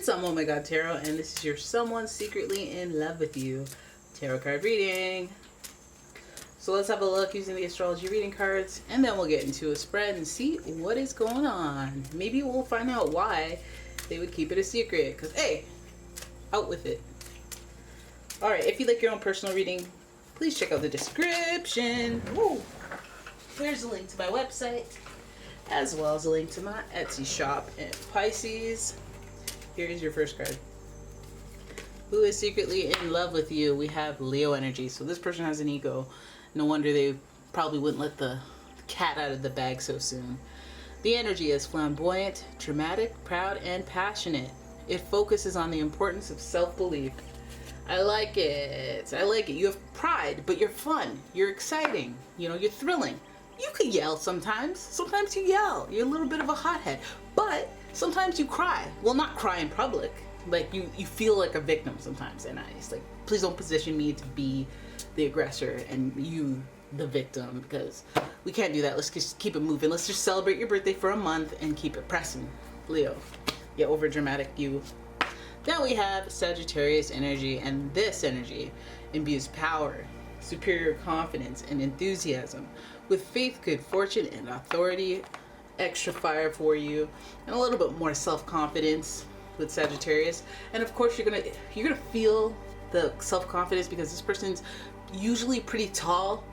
It's Oh My God Tarot, and this is your someone secretly in love with you tarot card reading. So let's have a look using the astrology reading cards, and then we'll get into a spread and see what is going on. Maybe we'll find out why they would keep it a secret, because hey, out with it. Alright, if you'd like your own personal reading, please check out the description. Woo. There's a link to my website, as well as a link to my Etsy shop. And Pisces, here is your first card. Who is secretly in love with you? We have Leo energy. So this person has an ego. No wonder they probably wouldn't let the cat out of the bag so soon. The energy is flamboyant, dramatic, proud, and passionate. It focuses on the importance of self-belief. I like it. I like it. You have pride, but you're fun. You're exciting. You know, you're thrilling. You could yell sometimes. Sometimes you yell. You're a little bit of a hothead. But sometimes you cry. Well, not cry in public. Like, you feel like a victim sometimes. And it's like, please don't position me to be the aggressor and you the victim, because we can't do that. Let's just keep it moving. Let's just celebrate your birthday for a month and keep it pressing. Leo. Yeah, over dramatic you. Then we have Sagittarius energy, and this energy imbues power, superior confidence, and enthusiasm with faith, good fortune, and authority. Extra fire for you, and a little bit more self-confidence with Sagittarius. And of course, you're gonna feel the self-confidence because this person's usually pretty tall.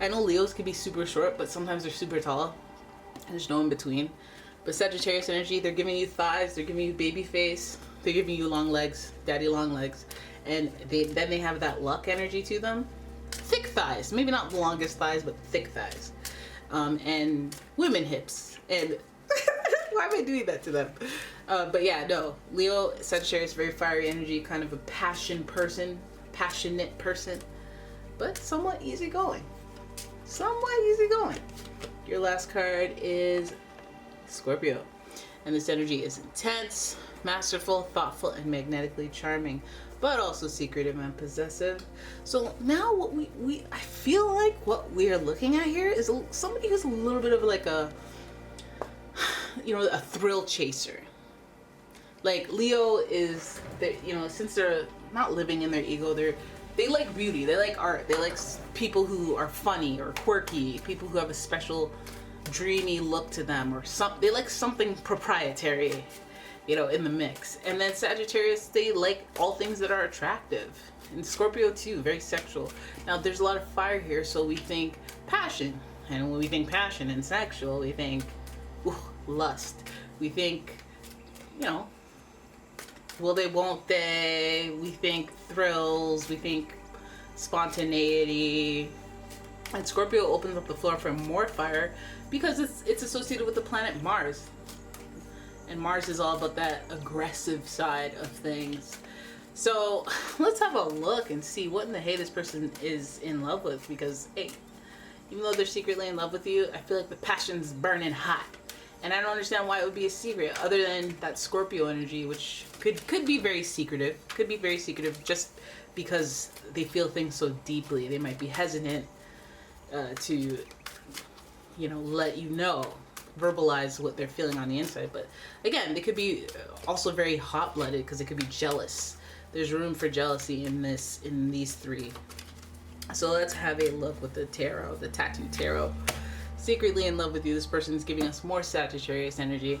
I know Leos can be super short, but sometimes they're super tall. There's no in between. But Sagittarius energy, they're giving you thighs, they're giving you baby face, they're giving you long legs, daddy long legs, and then they have that luck energy to them. Thick thighs, maybe not the longest thighs, but thick thighs, and women hips. And why am I doing that to them? But yeah, no, Leo, Sagittarius, very fiery energy, kind of a passionate person, but somewhat easygoing. Your last card is Scorpio, and this energy is intense, masterful, thoughtful, and magnetically charming, but also secretive and possessive. So now what I feel like what we are looking at here is somebody who's a little bit of like a, you know, a thrill chaser. Like Leo is, you know, since they're not living in their ego, they like beauty, they like art, they like people who are funny or quirky, people who have a special dreamy look to them, or they like something proprietary, you know, in the mix. And then Sagittarius, they like all things that are attractive. And Scorpio too, very sexual. Now there's a lot of fire here, so we think passion. And when we think passion and sexual, we think lust. We think, you know, will they, won't they? We think thrills, we think spontaneity. And Scorpio opens up the floor for more fire because it's associated with the planet Mars. And Mars is all about that aggressive side of things. So let's have a look and see what in the hey this person is in love with, because hey, even though they're secretly in love with you, I feel like the passion's burning hot. And I don't understand why it would be a secret, other than that Scorpio energy, which could be very secretive. Could be very secretive just because they feel things so deeply. They might be hesitant to, you know, let you know, verbalize what they're feeling on the inside. But again, they could be also very hot-blooded because they could be jealous. There's room for jealousy in these three. So let's have a look with the tarot, the tattoo tarot. Secretly in love with you, this person is giving us more Sagittarius energy,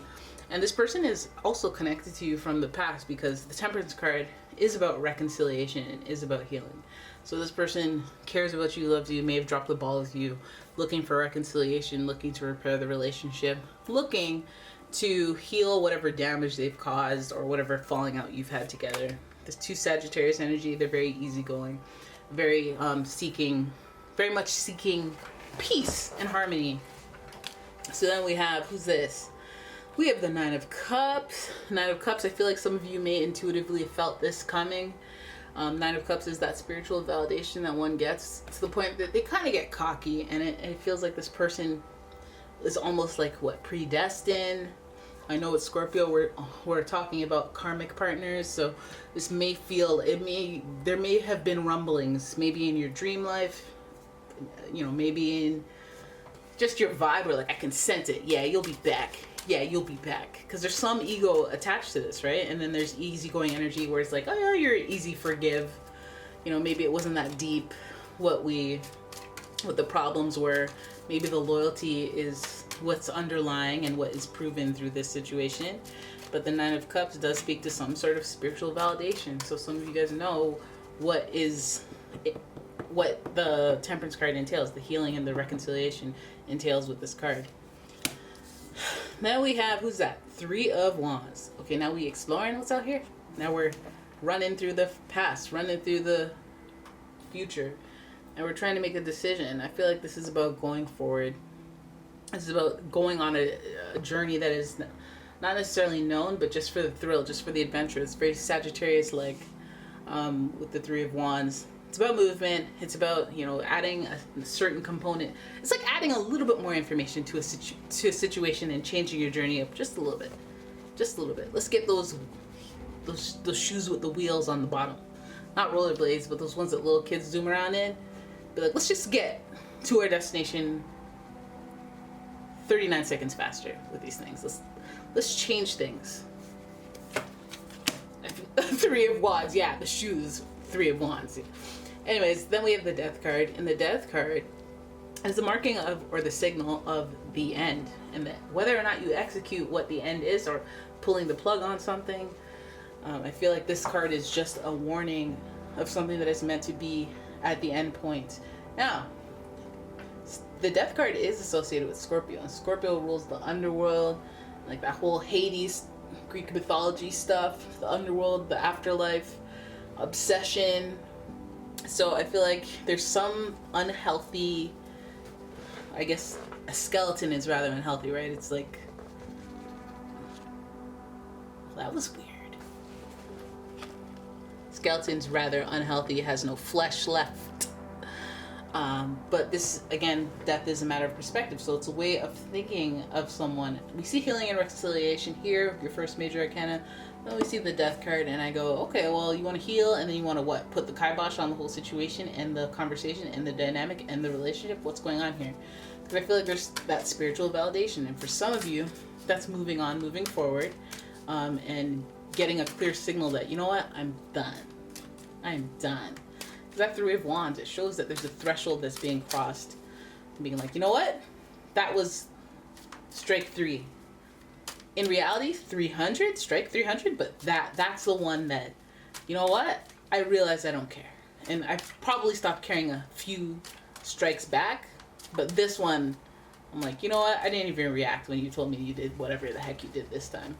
and this person is also connected to you from the past, because the Temperance card is about reconciliation and is about healing. So this person cares about you, loves you, may have dropped the ball with you, looking for reconciliation, looking to repair the relationship, looking to heal whatever damage they've caused or whatever falling out you've had together. There's two Sagittarius energy. They're very easygoing, very very much seeking peace and harmony. So then we have, who's this? We have the Nine of Cups. Nine of Cups, I feel like some of you may intuitively have felt this coming. Nine of Cups is that spiritual validation that one gets to the point that they kind of get cocky, and it feels like this person is almost like, what, predestined. I know with Scorpio we're talking about karmic partners, so this may feel, there may have been rumblings, maybe in your dream life, you know, maybe in just your vibe, where like, I can sense it. Yeah, you'll be back. yeah, you'll be back. Because there's some ego attached to this, right? And then there's easygoing energy where it's like, oh yeah, you're easy forgive. You know, maybe it wasn't that deep what the problems were. Maybe the loyalty is what's underlying and what is proven through this situation. But the Nine of Cups does speak to some sort of spiritual validation. So some of you guys know what the Temperance card entails, the healing and the reconciliation entails with this card. Now we have, who's that? Three of Wands. Okay, now we exploring what's out here. Now we're running through the past, running through the future, and we're trying to make a decision. I feel like this is about going forward. This is about going on a journey that is not necessarily known, but just for the thrill, just for the adventure. It's very Sagittarius-like with the Three of Wands. It's about movement. It's about, you know, adding a certain component. It's like adding a little bit more information to a situation and changing your journey up just a little bit. Just a little bit. Let's get those shoes with the wheels on the bottom. Not rollerblades, but those ones that little kids zoom around in. Be like, let's just get to our destination 39 seconds faster with these things. Let's change things. Three of Wands. Yeah, the shoes. Three of Wands. Anyways, then we have the Death card, and the Death card is the marking of, or the signal of, the end, and that whether or not you execute what the end is, or pulling the plug on something, I feel like this card is just a warning of something that is meant to be at the end point. Now, the Death card is associated with Scorpio, and Scorpio rules the underworld, like that whole Hades, Greek mythology stuff, the underworld, the afterlife, obsession. So I feel like there's some unhealthy, I guess a skeleton is rather unhealthy, right? It's like, that was weird. Skeleton's rather unhealthy, has no flesh left. But this, again, death is a matter of perspective. So it's a way of thinking of someone. We see healing and reconciliation here, your first major arcana. Then we see the Death card, and I go, okay, well, you want to heal, and then you want to what? Put the kibosh on the whole situation and the conversation and the dynamic and the relationship. What's going on here? Because I feel like there's that spiritual validation, and for some of you, that's moving on, moving forward, and getting a clear signal that, you know what, I'm done. I'm done. Because that Three of Wands, it shows that there's a threshold that's being crossed. Being like, you know what? That was strike 3. In reality, 300, strike 300, but that's the one that, you know what? I realize I don't care. And I probably stopped caring a few strikes back, but this one, I'm like, you know what? I didn't even react when you told me you did whatever the heck you did this time.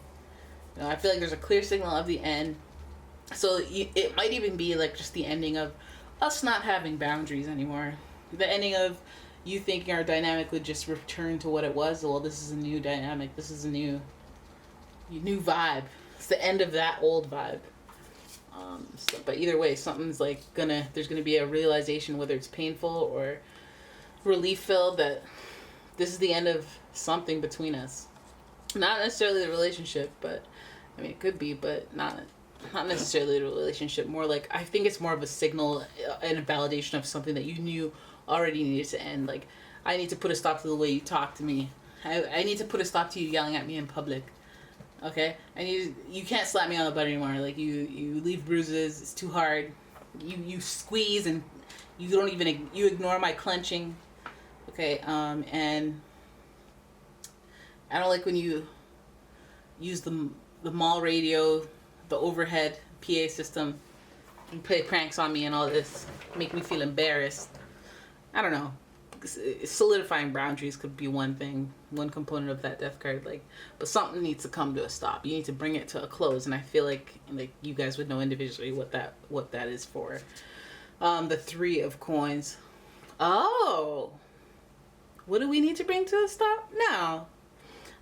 You know, I feel like there's a clear signal of the end. So it might even be like just the ending of us not having boundaries anymore. The ending of you thinking our dynamic would just return to what it was. Well, this is a new dynamic. This is a new vibe. It's the end of that old vibe. But either way, something's like there's gonna be a realization, whether it's painful or relief filled, that this is the end of something between us. Not necessarily the relationship, but I mean it could be, but not necessarily the relationship. More like, I think it's more of a signal and a validation of something that you knew already needed to end. Like, I need to put a stop to the way you talk to me. I need to put a stop to you yelling at me in public. Okay? You can't slap me on the butt anymore. Like, you leave bruises. It's too hard. You squeeze and you ignore my clenching. Okay? And I don't like when you use the mall radio, the overhead PA system, and play pranks on me and all this. Make me feel embarrassed. I don't know. Solidifying boundaries could be one thing, one component of that Death card. Like, but something needs to come to a stop. You need to bring it to a close, and I feel like you guys would know individually what that is for. The Three of Coins. Oh, what do we need to bring to a stop now?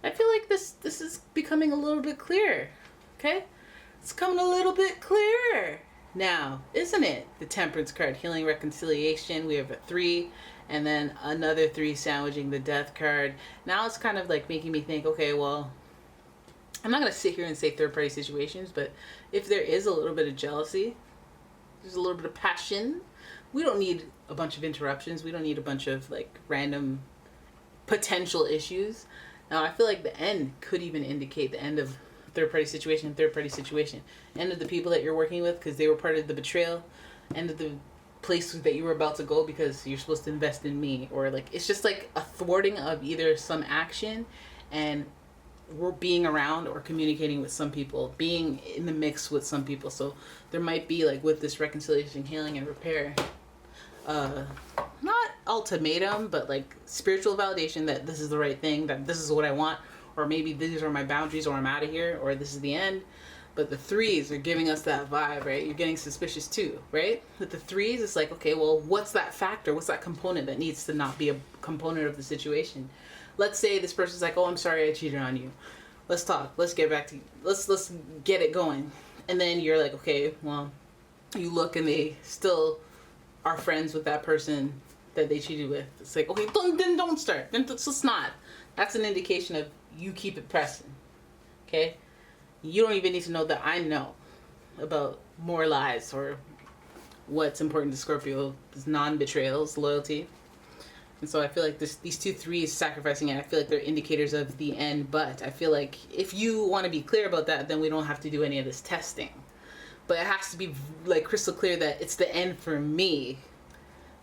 I feel like this is becoming a little bit clearer. Okay, it's coming a little bit clearer now, isn't it? The Temperance card, healing, reconciliation. We have a 3. And then another 3 sandwiching the Death card. Now it's kind of like making me think, okay, well, I'm not going to sit here and say third-party situations, but if there is a little bit of jealousy, there's a little bit of passion, we don't need a bunch of interruptions. We don't need a bunch of, like, random potential issues. Now, I feel like the end could even indicate the end of third-party situation, end of the people that you're working with because they were part of the betrayal, end of the place that you were about to go because you're supposed to invest in me, or like it's just like a thwarting of either some action and we're being around or communicating with some people, being in the mix with some people. So there might be like with this reconciliation, healing, and repair, not ultimatum, but like spiritual validation that this is the right thing, that this is what I want, or maybe these are my boundaries, or I'm out of here, or this is the end. But the threes are giving us that vibe, right? You're getting suspicious too, right? With the threes, it's like, okay, well, what's that factor? What's that component that needs to not be a component of the situation? Let's say this person's like, oh, I'm sorry I cheated on you. Let's talk. Let's get back to, let's get it going. And then you're like, okay, well, you look and they still are friends with that person that they cheated with. It's like, okay, then don't start. Then let's not. That's an indication of you keep it pressing. Okay? You don't even need to know that I know about more lies or what's important to Scorpio is non-betrayals, loyalty. And so I feel like these two threes sacrificing it, I feel like they're indicators of the end. But I feel like if you want to be clear about that, then we don't have to do any of this testing. But it has to be like crystal clear that it's the end for me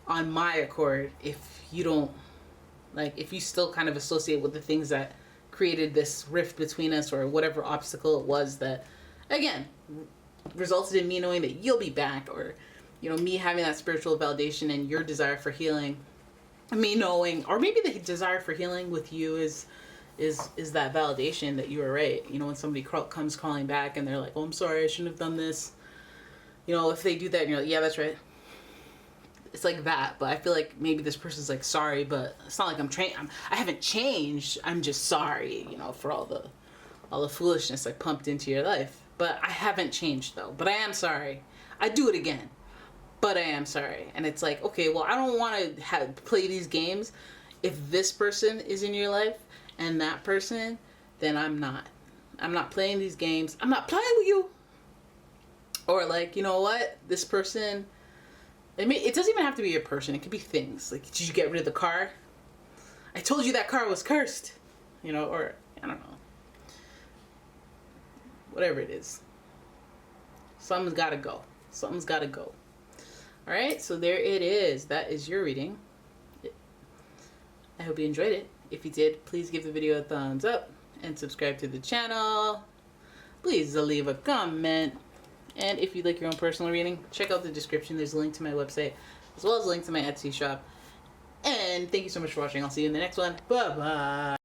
on my accord. If you don't, like, if you still kind of associate with the things that created this rift between us, or whatever obstacle it was that, again, resulted in me knowing that you'll be back, or, you know, me having that spiritual validation and your desire for healing, me knowing, or maybe the desire for healing with you is that validation that you were right. You know, when somebody comes crawling back and they're like, oh, I'm sorry, I shouldn't have done this. You know, if they do that and you're like, yeah, that's right. It's like that. But I feel like maybe this person's like, sorry, but it's not like I haven't changed. I'm just sorry, you know, for all the foolishness I pumped into your life. But I haven't changed though. But I am sorry. I do it again. But I am sorry. And it's like, okay, well, I don't want to play these games. If this person is in your life and that person, then I'm not. I'm not playing these games. I'm not playing with you. Or like, you know what? This person, it doesn't even have to be a person. It could be things. Like, did you get rid of the car? I told you that car was cursed. You know, or, I don't know. Whatever it is. Something's got to go. Something's got to go. Alright, so there it is. That is your reading. I hope you enjoyed it. If you did, please give the video a thumbs up and subscribe to the channel. Please leave a comment. And if you'd like your own personal reading, check out the description. There's a link to my website, as well as a link to my Etsy shop. And thank you so much for watching. I'll see you in the next one. Bye-bye.